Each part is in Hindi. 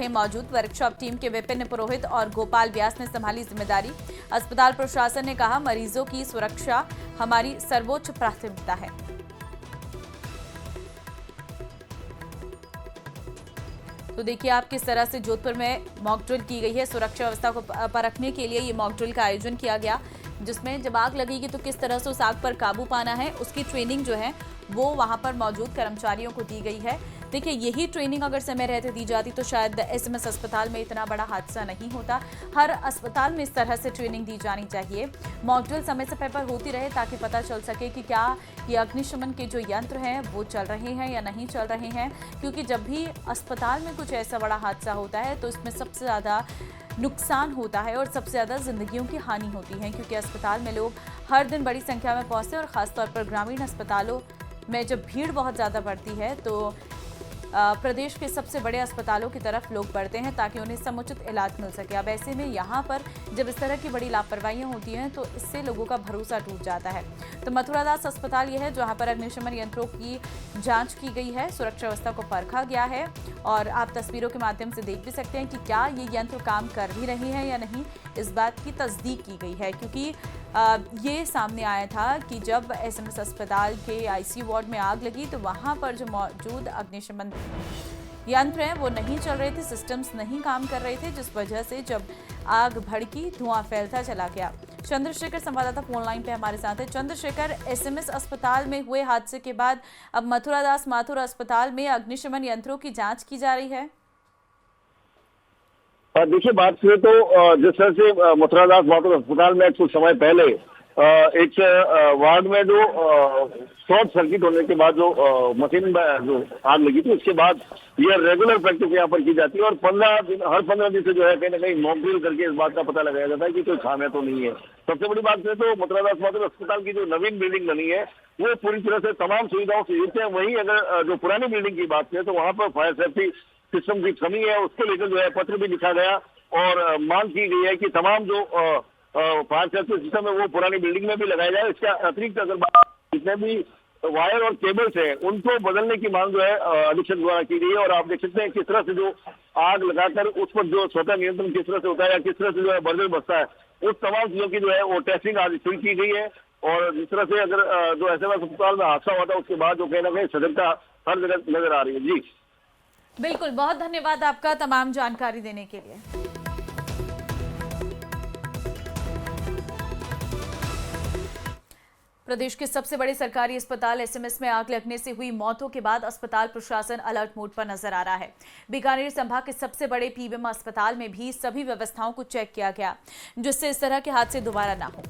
रहे मौजूद। वर्कशॉप टीम के विपिन पुरोहित और गोपाल व्यास ने संभाली जिम्मेदारी। अस्पताल प्रशासन ने कहा, मरीजों की सुरक्षा हमारी सर्वोच्च प्राथमिकता है। तो देखिए आप किस तरह से जोधपुर में मॉक ड्रिल की गई है। सुरक्षा व्यवस्था को परखने के लिए ये मॉक ड्रिल का आयोजन किया गया, जिसमें जब आग लगेगी तो किस तरह से उस आग पर काबू पाना है, उसकी ट्रेनिंग जो है वो वहां पर मौजूद कर्मचारियों को दी गई है। देखिए यही ट्रेनिंग अगर समय रहते दी जाती तो शायद एसएमएस अस्पताल में इतना बड़ा हादसा नहीं होता। हर अस्पताल में इस तरह से ट्रेनिंग दी जानी चाहिए। मॉक ड्रिल समय समय पर होती रहे ताकि पता चल सके कि क्या ये अग्निशमन के जो यंत्र हैं वो चल रहे हैं या नहीं चल रहे हैं, क्योंकि जब भी अस्पताल में कुछ ऐसा बड़ा हादसा होता है तो इसमें सबसे ज़्यादा नुकसान होता है और सबसे ज़्यादा जिंदगियों की हानि होती है, क्योंकि अस्पताल में लोग हर दिन बड़ी संख्या में पहुंचते हैं और ख़ासतौर पर ग्रामीण अस्पतालों में जब भीड़ बहुत ज़्यादा बढ़ती है तो प्रदेश के सबसे बड़े अस्पतालों की तरफ लोग बढ़ते हैं ताकि उन्हें समुचित इलाज मिल सके। अब ऐसे में यहाँ पर जब इस तरह की बड़ी लापरवाहियाँ होती हैं तो इससे लोगों का भरोसा टूट जाता है। तो मथुरा दास अस्पताल ये है जहाँ पर अग्निशमन यंत्रों की जांच की गई है, सुरक्षा व्यवस्था को परखा गया है और आप तस्वीरों के माध्यम से देख भी सकते हैं कि क्या ये यंत्र काम कर भी रहे हैं या नहीं, इस बात की तस्दीक की गई है। क्योंकि ये सामने आया था कि जब एसएमएस अस्पताल के आईसीयू वार्ड में आग लगी तो वहाँ पर जो मौजूद अग्निशमन यंत्र हैं वो नहीं चल रहे थे, सिस्टम्स नहीं काम कर रहे थे, जिस वजह से जब आग भड़की धुआं फैलता चला गया। चंद्रशेखर संवाददाता फोन लाइन पे हमारे साथ है। चंद्रशेखर, एसएमएस अस्पताल में हुए हादसे के बाद अब मथुरा दास माथुर अस्पताल में अग्निशमन यंत्रों की जांच की जा रही है। देखिए बात करें तो जिस तरह से मथुरा दास माथुर अस्पताल में कुछ समय पहले एक वार्ड में जो शॉर्ट सर्किट होने के बाद जो मशीन में जो आग लगी थी, उसके बाद यह रेगुलर प्रैक्टिस यहाँ पर की जाती है और हर 15 दिन से जो है कहीं ना कहीं मॉक ड्रिल करके इस बात का पता लगाया जाता है कि कोई खामियां तो नहीं है। सबसे बड़ी बात करें तो मथुरा दास माथुर अस्पताल की जो नवीन बिल्डिंग बनी है वो पूरी तरह से तमाम सुविधाओं से युक्त है। वहीं अगर जो पुरानी बिल्डिंग की बात करें तो वहाँ पर फायर सेफ्टी सिस्टम की कमी है, उसको लेकर जो है पत्र भी लिखा गया और मांग की गई है कि तमाम जो फायर सेफ्टी सिस्टम है वो पुरानी बिल्डिंग में भी लगाया जाए। इसके अतिरिक्त अगर जितने भी वायर और केबल्स हैं उनको बदलने की मांग जो है अधीक्षक द्वारा की गई है। और आप देख सकते हैं किस तरह से जो आग लगाकर उस पर जो स्वतः नियंत्रण किस तरह से होता है या किस तरह से जो है बर्जर बसता है, उस तमाम चीजों की जो है वो टेस्टिंग आज शुरू की गई है। और जिस तरह से अगर जो एसएमएस अस्पताल में हादसा हुआ था उसके बाद जो कहीं ना कहीं सजगता हर जगह नजर आ रही है। जी बिल्कुल, बहुत धन्यवाद आपका तमाम जानकारी देने के लिए। प्रदेश के सबसे बड़े सरकारी अस्पताल एसएमएस में आग लगने से हुई मौतों के बाद अस्पताल प्रशासन अलर्ट मोड पर नजर आ रहा है। बीकानेर संभाग के सबसे बड़े पीबीएम अस्पताल में भी सभी व्यवस्थाओं को चेक किया गया, जिससे इस तरह के हादसे दोबारा ना हो।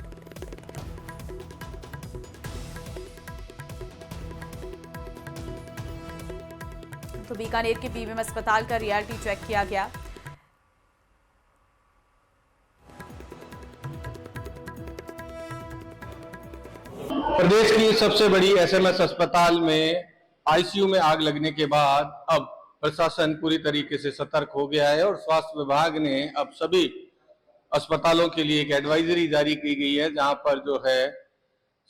तो बीकानेर के पीबीएम अस्पताल का रियलिटी चेक किया गया। प्रदेश की सबसे बड़ी एसएमएस अस्पताल में आईसीयू में आग लगने के बाद अब प्रशासन पूरी तरीके से सतर्क हो गया है और स्वास्थ्य विभाग ने अब सभी अस्पतालों के लिए एक एडवाइजरी जारी की गई है, जहां पर जो है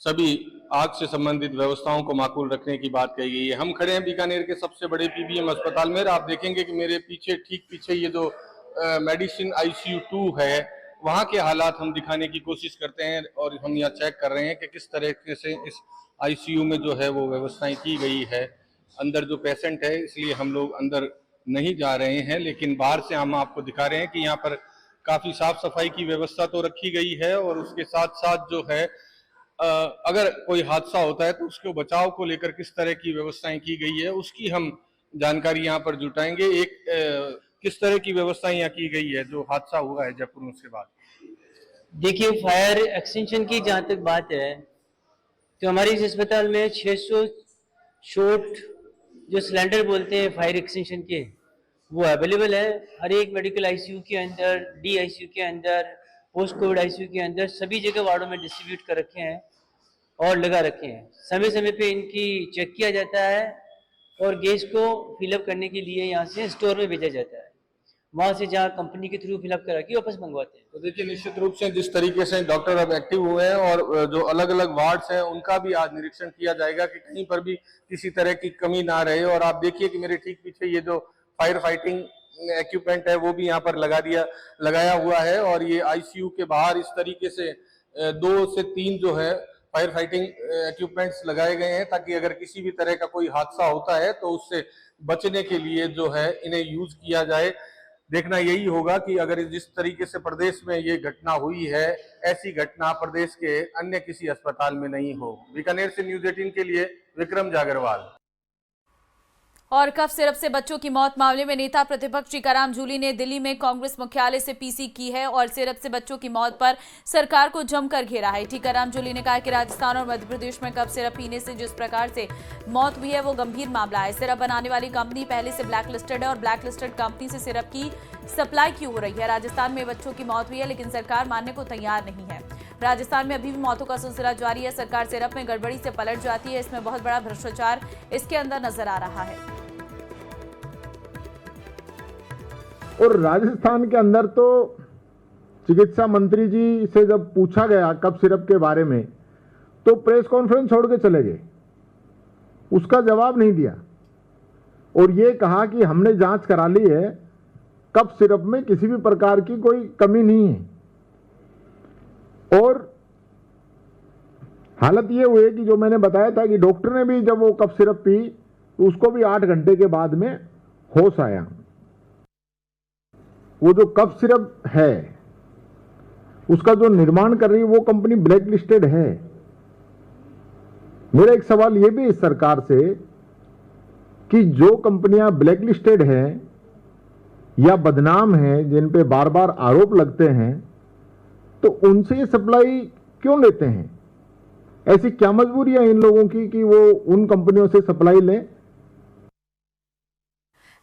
सभी आग से संबंधित व्यवस्थाओं को माकूल रखने की बात कही गई है। हम खड़े हैं बीकानेर के सबसे बड़े पीबीएम अस्पताल में। आप देखेंगे कि मेरे पीछे ठीक पीछे ये जो मेडिसिन आईसीयू 2 है, वहाँ के हालात हम दिखाने की कोशिश करते हैं और हम यहाँ चेक कर रहे हैं कि किस तरीके से इस आईसीयू में जो है वो व्यवस्थाएं की गई है। अंदर जो पेशेंट है इसलिए हम लोग अंदर नहीं जा रहे हैं, लेकिन बाहर से हम आपको दिखा रहे हैं कि यहाँ पर काफी साफ सफाई की व्यवस्था तो रखी गई है और उसके साथ साथ जो है अगर कोई हादसा होता है तो उसके बचाव को लेकर किस तरह की व्यवस्थाएं की गई है उसकी हम जानकारी यहाँ पर जुटाएंगे। किस तरह की व्यवस्था यहाँ की गई है जो हादसा हुआ है जयपुर में उसके बाद? देखिए, फायर एक्सटेंशन की जहाँ तक बात है तो हमारे इस अस्पताल में 600 शॉट जो सिलेंडर बोलते हैं फायर एक्सटेंशन के वो अवेलेबल है। हर एक मेडिकल आईसीयू के अंदर, डी आईसीयू के अंदर, पोस्ट कोविड आईसीयू के अंदर सभी जगह वार्डों में डिस्ट्रीब्यूट कर रखे हैं और लगा रखे हैं। समय समय पे इनकी चेक किया जाता है और गैस को फिलअप करने के लिए यहाँ से स्टोर में भेजा जाता है, वहाँ से जहाँ कंपनी के थ्रू फिलअप करा के वापस मंगवाते हैं। तो देखिए, निश्चित रूप से जिस तरीके से डॉक्टर अब एक्टिव हुए हैं और जो अलग अलग वार्ड्स हैं उनका भी आज निरीक्षण किया जाएगा कि कहीं पर भी किसी तरह की कमी ना रहे। और आप देखिए कि मेरे ठीक पीछे ये जो फायर फाइटिंग इक्विपमेंट है वो भी यहाँ पर लगाया हुआ है। और ये आईसीयू के बाहर इस तरीके से 2 से 3 जो है फायर फाइटिंग इक्विपमेंट्स लगाए गए हैं, ताकि अगर किसी भी तरह का कोई हादसा होता है तो उससे बचने के लिए जो है इन्हें यूज किया जाए। देखना यही होगा कि अगर जिस तरीके से प्रदेश में ये घटना हुई है, ऐसी घटना प्रदेश के अन्य किसी अस्पताल में नहीं हो। बीकानेर से न्यूज़ 18 के लिए विक्रम जागरवाल। और कफ सिरप से बच्चों की मौत मामले में नेता प्रतिपक्ष टीकाराम जूली ने दिल्ली में कांग्रेस मुख्यालय से पीसी की है और सिरप से बच्चों की मौत पर सरकार को जमकर घेरा है। टीकाराम जूली ने कहा कि राजस्थान और मध्य प्रदेश में कफ सिरप पीने से जिस प्रकार से मौत हुई है वो गंभीर मामला है। सिरप बनाने वाली कंपनी पहले से ब्लैक लिस्टेड है और ब्लैक लिस्टेड कंपनी से सिरप की सप्लाई क्यों हो रही है। राजस्थान में बच्चों की मौत हुई है लेकिन सरकार मानने को तैयार नहीं है। राजस्थान में अभी भी मौतों का सिलसिला जारी है। सरकार सिरप में गड़बड़ी से पलट जाती है। इसमें बहुत बड़ा भ्रष्टाचार इसके अंदर नजर आ रहा है। और राजस्थान के अंदर तो चिकित्सा मंत्री जी से जब पूछा गया कफ सिरप के बारे में तो प्रेस कॉन्फ्रेंस छोड़ के चले गए, उसका जवाब नहीं दिया और ये कहा कि हमने जांच करा ली है, कफ सिरप में किसी भी प्रकार की कोई कमी नहीं है। और हालत ये हुई कि जो मैंने बताया था कि डॉक्टर ने भी जब वो कफ सिरप पी तो उसको भी 8 घंटे के बाद में होश आया। वो जो कफ सिरप है उसका जो निर्माण कर रही है वो कंपनी ब्लैक लिस्टेड है। मेरा एक सवाल ये भी इस सरकार से कि जो कंपनियां ब्लैक लिस्टेड हैं या बदनाम हैं, जिन पे बार बार आरोप लगते हैं, तो उनसे ये सप्लाई क्यों लेते हैं? ऐसी क्या मजबूरी है इन लोगों की कि वो उन कंपनियों से सप्लाई लें?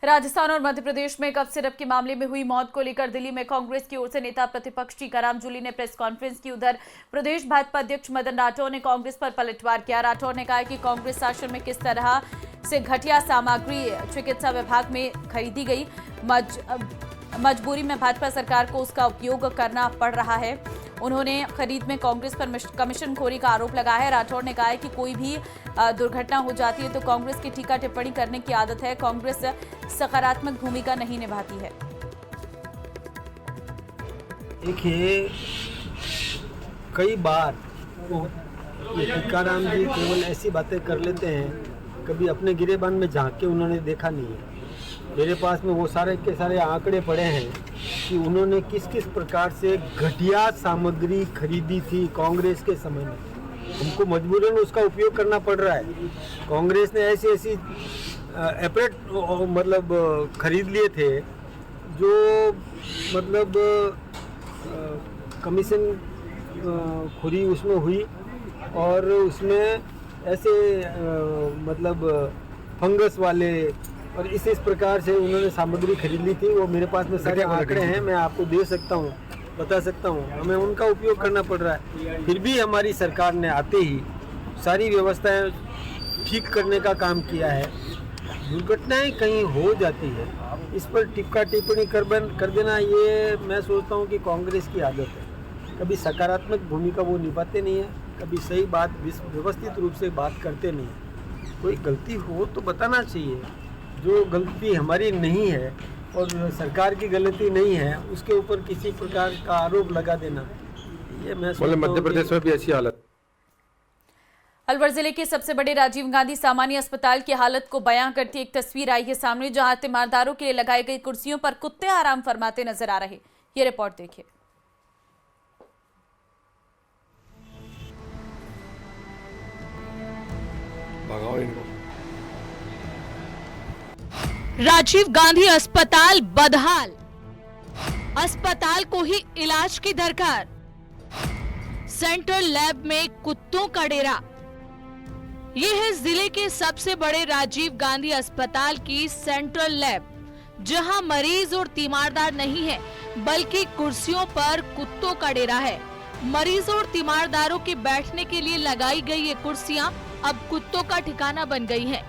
राजस्थान और मध्य प्रदेश में कफ सिरप के मामले में हुई मौत को लेकर दिल्ली में कांग्रेस की ओर से नेता प्रतिपक्ष टीकाराम जूली ने प्रेस कॉन्फ्रेंस की। उधर प्रदेश भाजपा अध्यक्ष मदन राठौर ने कांग्रेस पर पलटवार किया। राठौर ने कहा कि कांग्रेस शासन में किस तरह से घटिया सामग्री चिकित्सा विभाग में खरीदी गई, मजबूरी में भाजपा सरकार को उसका उपयोग करना पड़ रहा है। उन्होंने खरीद में कांग्रेस पर कमीशनखोरी का आरोप लगाया है। राठौर ने कहा है कि कोई भी दुर्घटना हो जाती है तो कांग्रेस की टीका टिप्पणी करने की आदत है, कांग्रेस सकारात्मक भूमिका नहीं निभाती है। देखिए, कई बार टीकाराम जी केवल ऐसी बातें कर लेते हैं, कभी अपने गिरेबान में झांक के उन्होंने देखा नहीं है। मेरे पास में वो सारे के सारे आंकड़े पड़े हैं कि उन्होंने किस किस प्रकार से घटिया सामग्री खरीदी थी कांग्रेस के समय में। हमको मजबूरन उसका उपयोग करना पड़ रहा है। कांग्रेस ने ऐसी एपरेट मतलब खरीद लिए थे जो मतलब कमीशन खोरी उसमें हुई और उसमें ऐसे मतलब फंगस वाले और इस प्रकार से उन्होंने सामग्री खरीद ली थी। वो मेरे पास में सारे आंकड़े हैं, मैं आपको दे सकता हूँ, बता सकता हूँ। हमें उनका उपयोग करना पड़ रहा है। फिर भी हमारी सरकार ने आते ही सारी व्यवस्थाएं ठीक करने का काम किया है। दुर्घटनाएं कहीं हो जाती है, इस पर टिप्पा टिप्पणी कर देना, ये मैं सोचता हूँ कि कांग्रेस की आदत है। कभी सकारात्मक भूमिका वो निभाते नहीं है, कभी सही बात व्यवस्थित रूप से बात करते नहीं है। कोई गलती हो तो बताना चाहिए। जो गलती हमारी नहीं है और सरकार की गलती नहीं है, उसके ऊपर किसी प्रकार का आरोप लगा देना, ये मैं सोचता हूं। मध्य प्रदेश में भी ऐसी हालत। अलवर जिले के सबसे बड़े राजीव गांधी सामान्य अस्पताल की हालत को बयां करती एक तस्वीर आई है सामने, जहां तीमारदारों के लिए लगाई गई कुर्सियों पर कुत्ते आराम फरमाते नजर आ रहे। ये रिपोर्ट देखिए। भगाओ इनको। राजीव गांधी अस्पताल बदहाल, अस्पताल को ही इलाज की दरकार। सेंट्रल लैब में कुत्तों का डेरा। यह है जिले के सबसे बड़े राजीव गांधी अस्पताल की सेंट्रल लैब, जहां मरीज और तीमारदार नहीं है बल्कि कुर्सियों पर कुत्तों का डेरा है। मरीजों और तीमारदारों के बैठने के लिए लगाई गई ये कुर्सियां अब कुत्तों का ठिकाना बन गई हैं।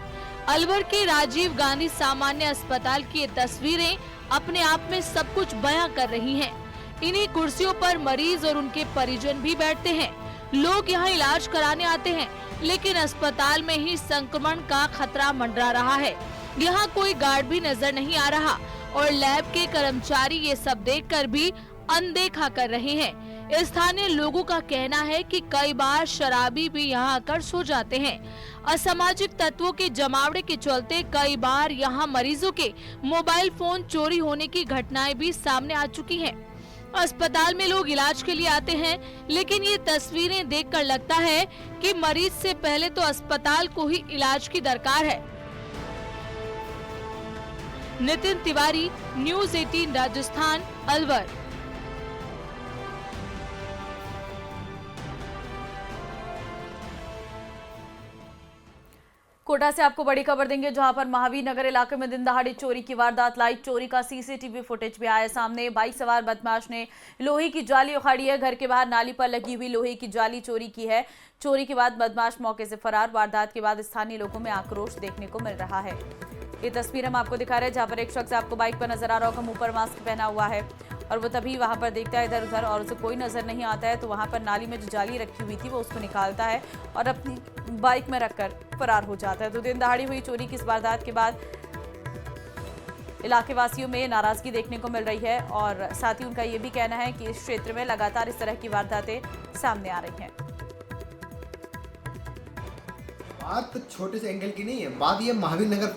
अलवर के राजीव गांधी सामान्य अस्पताल की ये तस्वीरें अपने आप में सब कुछ बयां कर रही हैं। इन्हीं कुर्सियों पर मरीज और उनके परिजन भी बैठते हैं। लोग यहाँ इलाज कराने आते हैं, लेकिन अस्पताल में ही संक्रमण का खतरा मंडरा रहा है। यहाँ कोई गार्ड भी नजर नहीं आ रहा और लैब के कर्मचारी ये सब देखकर भी अनदेखा कर रहे हैं। स्थानीय लोगों का कहना है कि कई बार शराबी भी यहां आकर सो जाते हैं। असामाजिक तत्वों के जमावड़े के चलते कई बार यहां मरीजों के मोबाइल फोन चोरी होने की घटनाएं भी सामने आ चुकी हैं। अस्पताल में लोग इलाज के लिए आते हैं, लेकिन ये तस्वीरें देखकर लगता है कि मरीज से पहले तो अस्पताल को ही इलाज की दरकार है। नितिन तिवारी, न्यूज़ 18 राजस्थान, अलवर। कोटा से आपको बड़ी खबर देंगे, जहां पर महावीर नगर इलाके में दिन दहाड़े चोरी की वारदात। लाइव चोरी का सीसीटीवी फुटेज भी आया सामने। बाइक सवार बदमाश ने लोहे की जाली उखाड़ी है। घर के बाहर नाली पर लगी हुई लोहे की जाली चोरी की है। चोरी के बाद बदमाश मौके से फरार। वारदात के बाद स्थानीय लोगों में आक्रोश देखने को मिल रहा है। ये तस्वीर हम आपको दिखा रहे हैं, जहां पर एक शख्स आपको बाइक पर नजर आ रहा होगा, मुंह पर मास्क पहना हुआ है और वो तभी वहां पर देखता है इधर उधर और उसे कोई नजर नहीं आता है, तो वहां पर नाली में जो जाली रखी हुई थी वो उसको निकालता है और अपनी बाइक में रखकर फरार हो जाता है। तो दिन दहाड़ी हुई चोरी की इस वारदात के बाद इलाके वासियों में नाराजगी देखने को मिल रही है और साथ ही उनका ये भी कहना है कि इस क्षेत्र में लगातार इस तरह की वारदातें सामने आ रही हैं। बात छोटे से एंगल की नहीं है, बात ये महावीर नगर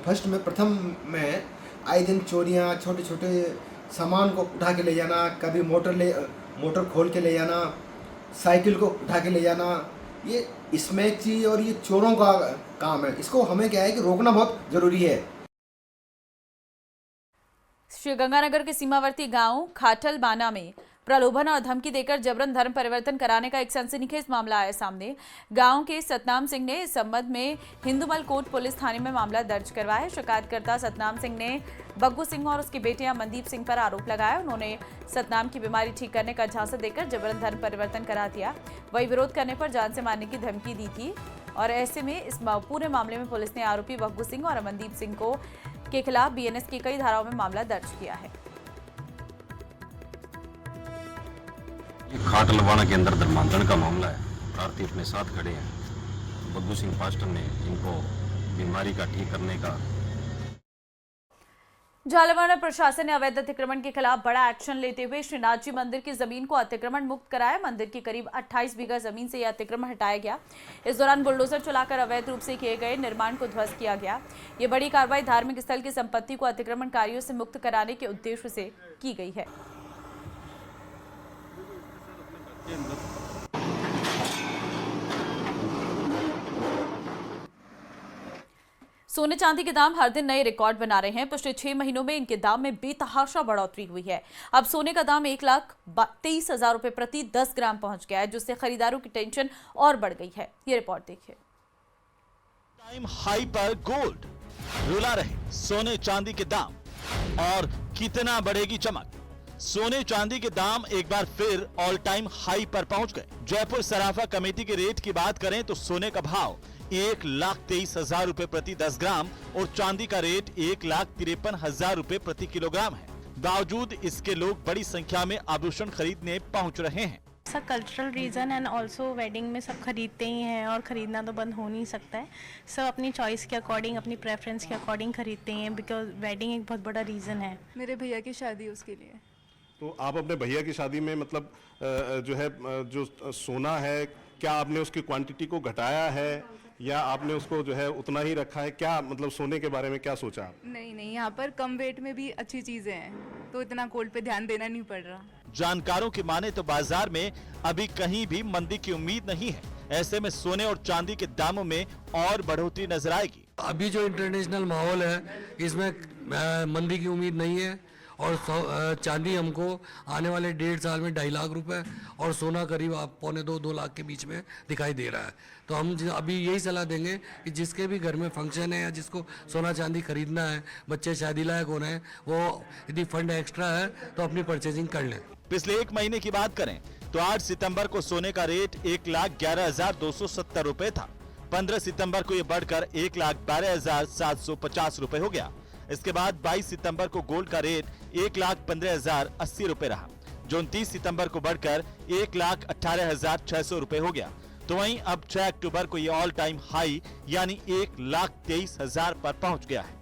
फर्स्ट में प्रथम में आए दिन चोरियां, छोटे छोटे सामान को उठा के ले जाना, कभी मोटर खोल के ले जाना, साइकिल को उठा के ले जाना, ये स्मैची और ये चोरों का काम है। इसको हमें क्या है कि रोकना बहुत जरूरी है। श्रीगंगानगर के सीमावर्ती गांव खाटल बाना में प्रलोभन और धमकी देकर जबरन धर्म परिवर्तन कराने का एक सनसनीखेज मामला आया सामने। गांव के सतनाम सिंह ने इस संबंध में हिंदुमल कोट पुलिस थाने में मामला दर्ज करवाया है। शिकायतकर्ता सतनाम सिंह ने बग्गू सिंह और उसके बेटे अमनदीप सिंह पर आरोप लगाया। उन्होंने सतनाम की बीमारी ठीक करने का झांसा देकर जबरन धर्म परिवर्तन करा दिया। वही विरोध करने पर जान से मारने की धमकी दी थी और ऐसे में इस पूरे मामले में पुलिस ने आरोपी बग्गू सिंह और अमनदीप सिंह के खिलाफ बीएनएस की कई धाराओं में मामला दर्ज किया है। खाटलवाना के अंदर धर्मांतरण का मामला है। प्रार्थी अपने साथ खड़े हैं। बग्गू सिंह पास्टर ने इनको बीमारी का ठीक करने का। झालावाड़ प्रशासन ने अवैध अतिक्रमण के खिलाफ बड़ा एक्शन लेते हुए श्रीनाथ जी मंदिर की जमीन को अतिक्रमण मुक्त कराया। मंदिर की करीब 28 बीघा जमीन से यह अतिक्रमण हटाया गया। इस दौरान बुलडोजर चलाकर अवैध रूप से किए गए निर्माण को ध्वस्त किया गया। ये बड़ी कार्रवाई धार्मिक स्थल की संपत्ति को अतिक्रमणकारियों से मुक्त कराने के उद्देश्य से की गई है। सोने चांदी के दाम हर दिन नए रिकॉर्ड बना रहे हैं। पिछले 6 महीनों में इनके दाम में बेतहाशा बढ़ोतरी हुई है। अब सोने का दाम 1,23,000 रुपए प्रति 10 ग्राम पहुंच गया है, जिससे खरीदारों की टेंशन और बढ़ गई है। ये रिपोर्ट देखिए। टाइम हाई पर गोल्ड रुला रहे सोने चांदी के दाम और कितना बढ़ेगी चमक। सोने चांदी के दाम एक बार फिर ऑल टाइम हाई पर पहुंच गए। जयपुर सराफा कमेटी के रेट की बात करें तो सोने का भाव 1,23,000 रुपए प्रति 10 ग्राम और चांदी का रेट 1,53,000 रुपए प्रति किलोग्राम है। बावजूद इसके लोग बड़ी संख्या में आभूषण खरीदने पहुंच रहे हैं। सब cultural reason and also wedding में सब खरीदते ही हैं और ख़रीदना तो बंद हो नहीं सकता है। सब अपनी चॉइस के अकॉर्डिंग, अपनी प्रेफरेंस के अकॉर्डिंग खरीदते हैं, बिकॉज वेडिंग एक बहुत बड़ा रीज़न है। मेरे भैया की शादी उसके लिए। तो आप अपने भैया की शादी में मतलब जो है जो सोना है, क्या आपने उसकी क्वांटिटी को घटाया है या आपने उसको जो है उतना ही रखा है? क्या मतलब सोने के बारे में क्या सोचा? नहीं, यहाँ पर कम वेट में भी अच्छी चीजें हैं, तो इतना गोल्ड पे ध्यान देना नहीं पड़ रहा। जानकारों की माने तो बाजार में अभी कहीं भी मंदी की उम्मीद नहीं है। ऐसे में सोने और चांदी के दामों में और बढ़ोतरी नजर आएगी। अभी जो इंटरनेशनल माहौल है इसमें मंदी की उम्मीद नहीं है और चांदी हमको आने वाले 1.5 साल में 2.5 लाख रुपए और सोना करीब 1.25-2 लाख के बीच में दिखाई दे रहा है। तो हम अभी यही सलाह देंगे कि जिसके भी घर में फंक्शन है या जिसको सोना चांदी खरीदना है, बच्चे शादी लायक होना है, वो यदि फंड एक्स्ट्रा है तो अपनी परचेजिंग कर लें। पिछले 1 महीने की बात करें तो 8 सितंबर को सोने का रेट 1,11,270 रुपए था। 15 सितंबर को ये बढ़कर 1,12,750 रुपए हो गया। इसके बाद 22 सितंबर को गोल्ड का रेट 1,15,080 रुपए रहा, जो 29 सितंबर को बढ़कर 1,18,600 रुपए हो गया। तो वहीं अब 6 अक्टूबर को ये ऑल टाइम हाई यानी 1,23,000 पर पहुंच गया है।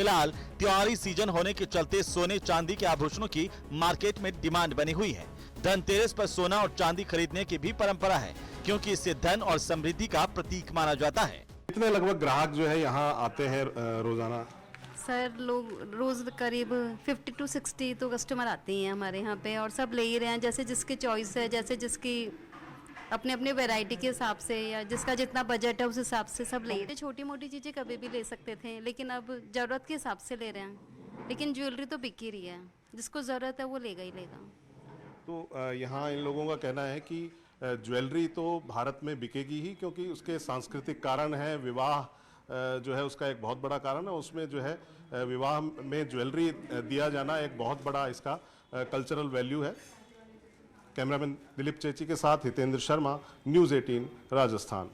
फिलहाल त्योहारी सीजन होने के चलते सोने चांदी के आभूषणों की मार्केट में डिमांड बनी हुई है। धनतेरस पर सोना और चांदी खरीदने की भी परंपरा है, क्योंकि इससे धन और समृद्धि का प्रतीक माना जाता है। कितने लगभग ग्राहक जो है यहाँ आते हैं रोजाना? सर लोग रोज़ करीब 50 to 60 तो कस्टमर आते हैं हमारे यहाँ पे, और सब ले ही रहे हैं, जैसे जिसकी चॉइस है, जैसे जिसकी अपने अपने वैरायटी के हिसाब से या जिसका जितना बजट है उस हिसाब से सब ले रहे हैं। छोटी मोटी चीज़ें कभी भी ले सकते थे, लेकिन अब ज़रूरत के हिसाब से ले रहे हैं। लेकिन ज्वेलरी तो बिक ही रही है, जिसको ज़रूरत है वो लेगा ही लेगा। तो यहाँ इन लोगों का कहना है कि ज्वेलरी तो भारत में बिकेगी ही, क्योंकि उसके सांस्कृतिक कारण है। विवाह जो है उसका एक बहुत बड़ा कारण है, उसमें जो है विवाह में ज्वेलरी दिया जाना एक बहुत बड़ा इसका कल्चरल वैल्यू है। कैमरामैन दिलीप चेची के साथ हितेंद्र शर्मा, न्यूज़ 18 राजस्थान।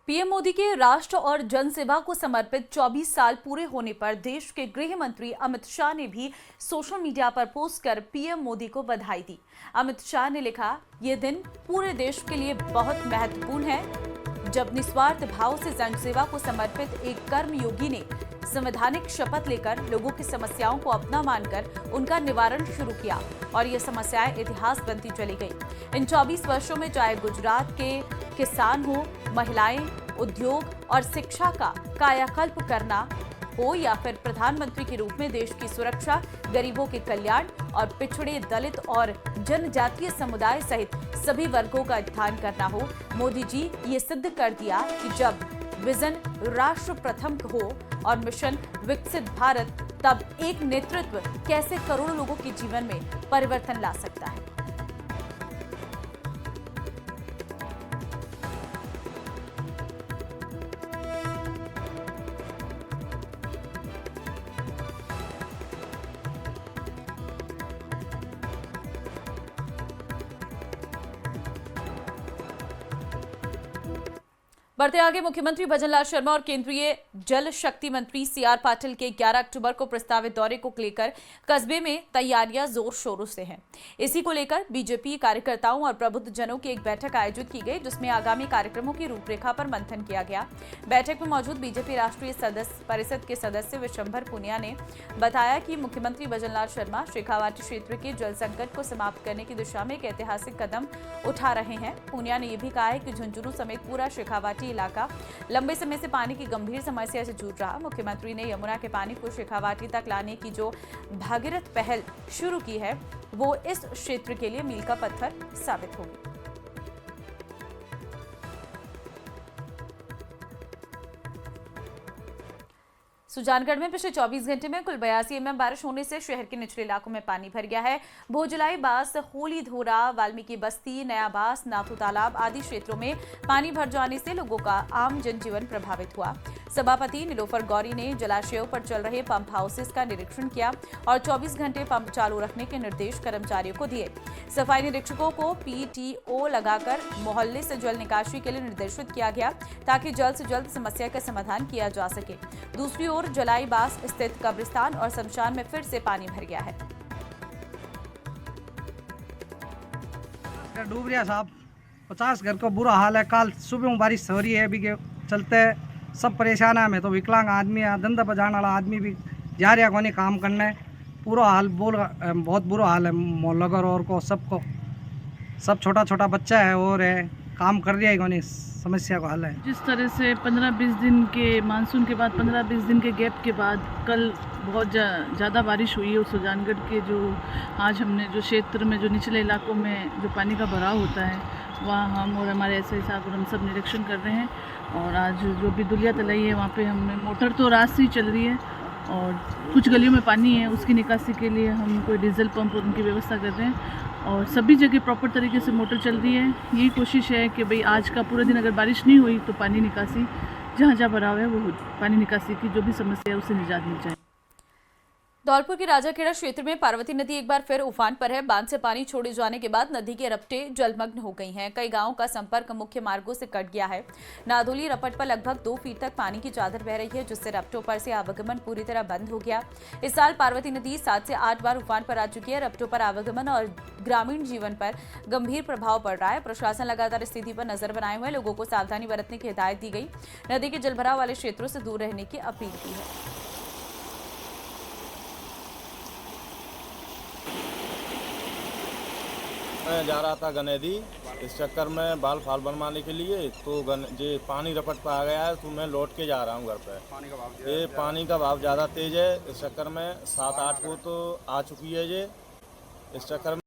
पीएम मोदी के राष्ट्र और जनसेवा को समर्पित 24 साल पूरे होने पर देश के गृह मंत्री अमित शाह ने भी सोशल मीडिया पर पोस्ट कर पीएम मोदी को बधाई दी। अमित शाह ने लिखा, ये दिन पूरे देश के लिए बहुत महत्वपूर्ण है, जब निस्वार्थ भाव से जनसेवा को समर्पित एक कर्मयोगी ने संवैधानिक शपथ लेकर लोगों की समस्याओं को अपना मानकर उनका निवारण शुरू किया और ये समस्याएं इतिहास बनती चली गई। इन 24 वर्षों में चाहे गुजरात के किसान हो, महिलाएं, उद्योग और शिक्षा का कायाकल्प करना हो या फिर प्रधानमंत्री के रूप में देश की सुरक्षा, गरीबों के कल्याण और पिछड़े, दलित और जनजातीय समुदाय सहित सभी वर्गों का उत्थान करना हो, मोदी जी ये सिद्ध कर दिया कि जब विजन राष्ट्र प्रथम हो और मिशन विकसित भारत, तब एक नेतृत्व कैसे करोड़ों लोगों के जीवन में परिवर्तन ला सकता है। बढ़ते आगे, मुख्यमंत्री भजनलाल शर्मा और केंद्रीय जल शक्ति मंत्री सीआर पाटिल के 11 अक्टूबर को प्रस्तावित दौरे को लेकर कस्बे में तैयारियां जोर शोरों से हैं। इसी को लेकर बीजेपी कार्यकर्ताओं और प्रबुद्ध जनों की एक बैठक आयोजित की गई, जिसमें आगामी कार्यक्रमों की रूपरेखा पर मंथन किया गया। बैठक में मौजूद बीजेपी राष्ट्रीय परिषद के सदस्य विशंभर पुनिया ने बताया कि मुख्यमंत्री भजनलाल शर्मा शेखावाटी क्षेत्र के जल संकट को समाप्त करने की दिशा में एक ऐतिहासिक कदम उठा रहे हैं। पुनिया ने यह भी कहा है कि झुंझुनू समेत पूरा शेखावाटी इलाका लंबे समय से पानी की गंभीर समस्या से जूझ रहा। मुख्यमंत्री ने यमुना के पानी को शेखावाटी तक लाने की जो भागीरथ पहल शुरू की है, वो इस क्षेत्र के लिए मील का पत्थर साबित होगी। सुजानगढ़ में पिछले 24 घंटे में कुल 82 mm बारिश होने से शहर के निचले इलाकों में पानी भर गया है। भोजलाई, बास, होली धोरा, वाल्मीकि बस्ती, नया बास, नाथू तालाब आदि क्षेत्रों में पानी भर जाने से लोगों का आम जनजीवन प्रभावित हुआ। सभापति नीलोफर गौरी ने जलाशयों पर चल रहे पंप हाउसेस का निरीक्षण किया और 24 घंटे पंप चालू रखने के निर्देश कर्मचारियों को दिए। सफाई निरीक्षकों को PTO लगाकर मोहल्ले से जल निकासी के लिए निर्देशित किया गया, ताकि जल्द से जल्द समस्या का समाधान किया जा सके। दूसरी ओर जलाई बास स्थित कब्रिस्तान और शमशान में फिर से पानी भर गया है। डूब रहा साहब, 50 घर को बुरा हाल है। कल सुबह में बारिश हो रही है, अभी के चलते सब परेशान है। मैं तो विकलांग आदमी है, धंधा बजाने वाला आदमी भी जा रहा कोनी काम करने। पूरा हाल बहुत बुरा हाल है मोहल्ला और को सबको, सब छोटा छोटा बच्चा है और है काम कर रही है कोनी, समस्या का हल है। जिस तरह से 15-20 दिन के मानसून के बाद 15-20 दिन के गैप के बाद कल बहुत ज़्यादा बारिश हुई है। और सुजानगढ़ के जो आज हमने जो क्षेत्र में जो निचले इलाकों में जो पानी का भराव होता है, वहाँ हम और हमारे SI साहब और हम सब निरीक्षण कर रहे हैं। और आज जो भी दुलिया तलाई है वहाँ पे हमने मोटर तो रात से ही चल रही है और कुछ गलियों में पानी है, उसकी निकासी के लिए हम कोई डीजल पंप और उनकी व्यवस्था कर रहे हैं और सभी जगह प्रॉपर तरीके से मोटर चल रही है। यही कोशिश है कि भाई आज का पूरा दिन अगर बारिश नहीं हुई तो पानी निकासी जहाँ जहाँ भराव है वो पानी निकासी की जो भी समस्या है उससे निजात मिल जाए। धौलपुर के राजाखेड़ा क्षेत्र में पार्वती नदी एक बार फिर उफान पर है। बांध से पानी छोड़े जाने के बाद नदी के रपटे जलमग्न हो गई हैं। कई गांवों का संपर्क मुख्य मार्गों से कट गया है। नादोली रपट पर लगभग 2 फीट तक पानी की चादर बह रही है, जिससे रपटों पर से आवागमन पूरी तरह बंद हो गया। इस साल पार्वती नदी 7 से 8 बार उफान पर आ चुकी है। रपटों पर आवागमन और ग्रामीण जीवन पर गंभीर प्रभाव पड़ रहा है। प्रशासन लगातार स्थिति पर नजर बनाए हुए लोगों को सावधानी बरतने की हिदायत दी गई। नदी के जलभराव वाले क्षेत्रों से दूर रहने की अपील की है। मैं जा रहा था गनेदी, इस चक्कर में बाल फाल बनवाने के लिए, तो ये पानी रपट पर आ गया है, तो मैं लौट के जा रहा हूँ घर पे। ये पानी का भाव ज़्यादा तेज है, इस चक्कर में 7-8 को तो आ चुकी है। ये इस चक्कर में